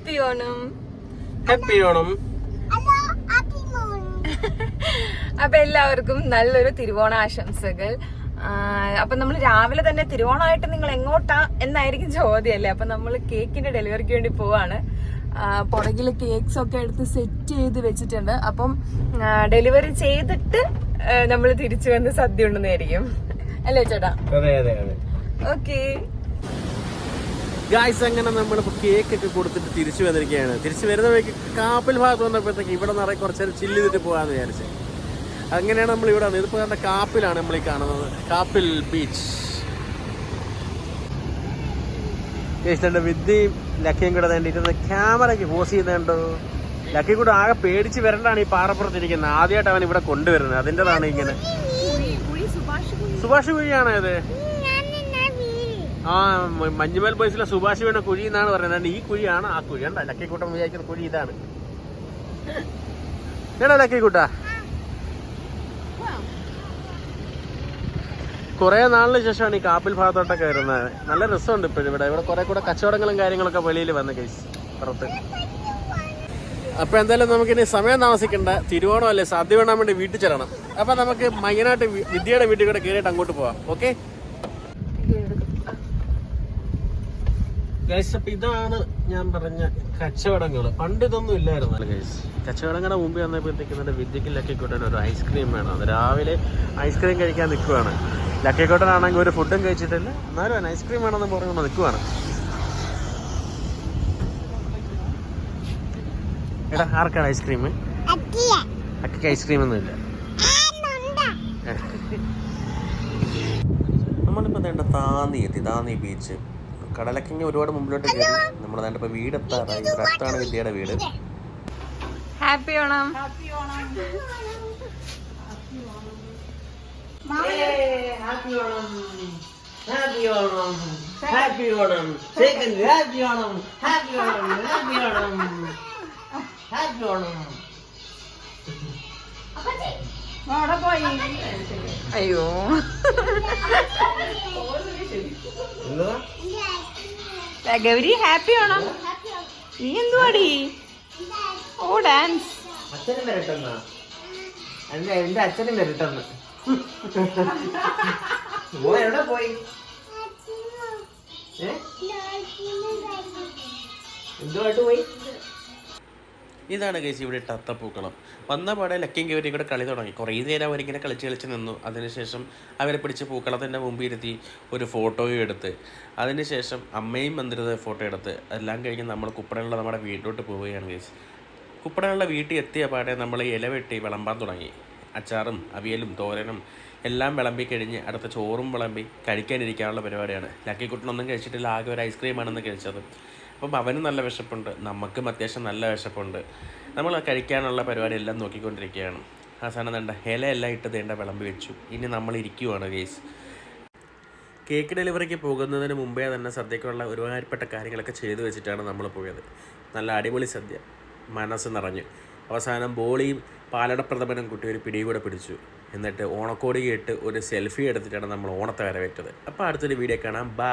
Happy Onam. Happy Onam. അപ്പൊ എല്ലാവർക്കും നല്ലൊരു തിരുവോണ ആശംസകൾ. അപ്പൊ നമ്മൾ രാവിലെ തന്നെ തിരുവോണമായിട്ട് നിങ്ങൾ എങ്ങോട്ടാ എന്നായിരിക്കും ചോദ്യമല്ലേ. അപ്പൊ നമ്മൾ കേക്കിന്റെ ഡെലിവറിക്ക് വേണ്ടി പോവാണ്. പുറകില് കേക്ക്സ് ഒക്കെ എടുത്ത് സെറ്റ് ചെയ്ത് വെച്ചിട്ടുണ്ട്. അപ്പം ഡെലിവറി ചെയ്തിട്ട് നമ്മൾ തിരിച്ചു വന്ന് സദ്യ ഉണ്ടെന്നായിരിക്കും അല്ലേ ചേട്ടാ? അതെ അതെ അതെ. ഓക്കെ ഗായ്സ്, അങ്ങനെ നമ്മളിപ്പോൾ കേക്കൊക്കെ കൊടുത്തിട്ട് തിരിച്ചു വന്നിരിക്കുകയാണ്. തിരിച്ചു വരുന്ന വഴിക്ക് കാപ്പിൽ ഭാഗത്ത് വന്നപ്പോഴത്തേക്ക് ഇവിടെ നിറയെ കുറച്ച് നേരം ചില്ല് ചെയ്തിട്ട് പോകാമെന്ന് വിചാരിച്ചത്. അങ്ങനെയാണ് നമ്മൾ ഇവിടെ വന്നത്. ഇതിപ്പോൾ കണ്ട കാപ്പിലാണ് നമ്മൾ ഈ കാണുന്നത്, കാപ്പിൽ ബീച്ച്. ഗായ്സ്, വിദ്യയും ലക്കിയും കൂടെ വേണ്ടിയിട്ട് ക്യാമറയ്ക്ക് പോസ് ചെയ്യുന്നുണ്ടോ. ലക്കി കൂടെ ആകെ പേടിച്ച് വരണ്ടാണ് ഈ പാറപ്പുറത്തിരിക്കുന്നത്. ആദ്യമായിട്ട് അവൻ ഇവിടെ കൊണ്ടുവരുന്നത്, അതിൻ്റെതാണ് ഇങ്ങനെ. സുഭാഷ് കുഴിയാണോ ഇത്? ആ, മഞ്ഞുമൽ ബോയ്സിലെ സുഭാഷ് വീണ കുഴി എന്നാണ് പറയുന്നത്. ഈ കുഴിയാണ് ആ കുഴി. കണ്ട, ലക്കിക്കൂട്ടം വിചാരിക്കുന്ന കുഴി ഇതാണ്. ഏടാ ലക്കിക്കൂട്ട, കുറെ നാളിന് ശേഷമാണ് ഈ കാപ്പിൽ ഭാഗത്തോട്ടൊക്കെ വരുന്നത്. നല്ല രസമുണ്ട് ഇപ്പോഴും ഇവിടെ. ഇവിടെ കുറെ കൂടെ കച്ചവടങ്ങളും കാര്യങ്ങളൊക്കെ വെളിയിൽ വന്ന് കേസ് പുറത്ത്. അപ്പൊ എന്തായാലും നമുക്കിനി സമയം താമസിക്കണ്ട. തിരുവോണം അല്ലേ, സദ്യ വേണാൻ വേണ്ടി വീട്ടിൽ ചെല്ലണം. അപ്പൊ നമുക്ക് മൈനായിട്ട് വിദ്യയുടെ വീട്ടിൽ കൂടെ കയറിയിട്ട് അങ്ങോട്ട് പോവാം. ഓക്കെ ഗൈസ്, അപ്പൊ ഇതാണ് ഞാൻ പറഞ്ഞ കച്ചവടങ്ങൾ. പണ്ട് ഇതൊന്നും ഇല്ലായിരുന്നല്ലോ ഗൈസ്. കച്ചവടങ്ങളുടെ മുമ്പ് വന്നപ്പോഴത്തേക്ക് വിദ്യക്ക് ലക്കിക്കോട്ടൻ ഒരു ഐസ്ക്രീം വേണം. അത് രാവിലെ ഐസ്ക്രീം കഴിക്കാൻ നിൽക്കുവാണ്. ലക്കിക്കോട്ടനാണെങ്കിൽ ഒരു ഫുഡും കഴിച്ചിട്ടില്ല, എന്നാലും ഐസ്ക്രീം വേണമെന്ന് പറഞ്ഞു നിൽക്കുവാണ്. എടാ, ആർക്കാണ് ഐസ്ക്രീം? അക്കയ്ക്ക് ഐസ്ക്രീം ഒന്നും ഇല്ല. നമ്മളിപ്പോ താന്നി ബീച്ച്. കടലക്കിങ്ങ ഒരുപാട് മുമ്പിലോട്ട് കയറി. നമ്മൾ അതിന്റെ വീട് എത്താറായി. ഇവിടെ അടുത്താണ് വിദ്യയുടെ വീട്. Happy Onam. Happy Onam. Happy Onam. Happy Onam. Happy Onam. Happy Onam. Happy Onam. Happy Onam. അയ്യോ, ഗൗരി ഹാപ്പി ഓണം. നീ എന്തുവാടി? ഓ, ഡാൻസ്. അച്ഛനും വരട്ടെന്നാ. എന്റെ അച്ഛനും വരട്ടെന്ന്. എവിടെ പോയി? എന്തുമായിട്ട് പോയി? ഇതാണ് കേസ് ഇവിടെ അത്തപ്പൂക്കളം. വന്ന പാടെ ലക്കിയും ഗൗരിയും കൂടെ കളി തുടങ്ങി. കുറേ നേരം അവരിങ്ങനെ കളിച്ച് നിന്നു. അതിനുശേഷം അവരെ പിടിച്ച് പൂക്കളത്തിൻ്റെ മുമ്പിൽ ഇരുത്തി ഒരു ഫോട്ടോയും എടുത്ത്, അതിനുശേഷം അമ്മയും വന്നിരുന്ന ഫോട്ടോ എടുത്ത് എല്ലാം കഴിഞ്ഞ് നമ്മൾ കുപ്പടയുള്ള നമ്മുടെ വീട്ടിലോട്ട് പോവുകയാണ് കേസ്. കുപ്പടയുള്ള വീട്ടിൽ എത്തിയ പാടെ നമ്മൾ ഇല വെട്ടി വിളമ്പാൻ തുടങ്ങി. അച്ചാറും അവിയലും തോരനും എല്ലാം വിളമ്പി കഴിഞ്ഞ് അടുത്ത ചോറും വിളമ്പി കഴിക്കാനിരിക്കാനുള്ള പരിപാടിയാണ്. ലക്കിക്കുട്ടനൊന്നും കഴിച്ചിട്ടില്ല, ആകെ ഒരു ഐസ്ക്രീമാണെന്ന് കഴിച്ചത്. അപ്പം അവനും നല്ല വിശപ്പുണ്ട്, നമുക്കും അത്യാവശ്യം നല്ല വിശപ്പുണ്ട്. നമ്മൾ കഴിക്കാനുള്ള പരിപാടി എല്ലാം നോക്കിക്കൊണ്ടിരിക്കുകയാണ്. അവസാനം വേണ്ട ഇലയെല്ലാം ഇട്ട് തേണ്ട വിളമ്പി വെച്ചു. ഇനി നമ്മൾ ഇരിക്കുവാണ് കേസ്. കേക്ക് ഡെലിവറിക്ക് പോകുന്നതിന് മുമ്പേ തന്നെ സദ്യക്കുള്ള ഒരുപാടുപ്പെട്ട കാര്യങ്ങളൊക്കെ ചെയ്തു വെച്ചിട്ടാണ് നമ്മൾ പോയത്. നല്ല അടിപൊളി സദ്യ, മനസ്സ് നിറഞ്ഞു. അവസാനം ബോളിയും പാലടപ്രഥമനും കുട്ടി ഒരു പിടി കൂടെ പിടിച്ചു. എന്നിട്ട് ഓണക്കോടി ഇട്ട് ഒരു സെൽഫി എടുത്തിട്ടാണ് നമ്മൾ ഓണത്തെ വരവേറ്റത്. അപ്പോൾ അടുത്തൊരു വീഡിയോ കാണാം. ബൈ.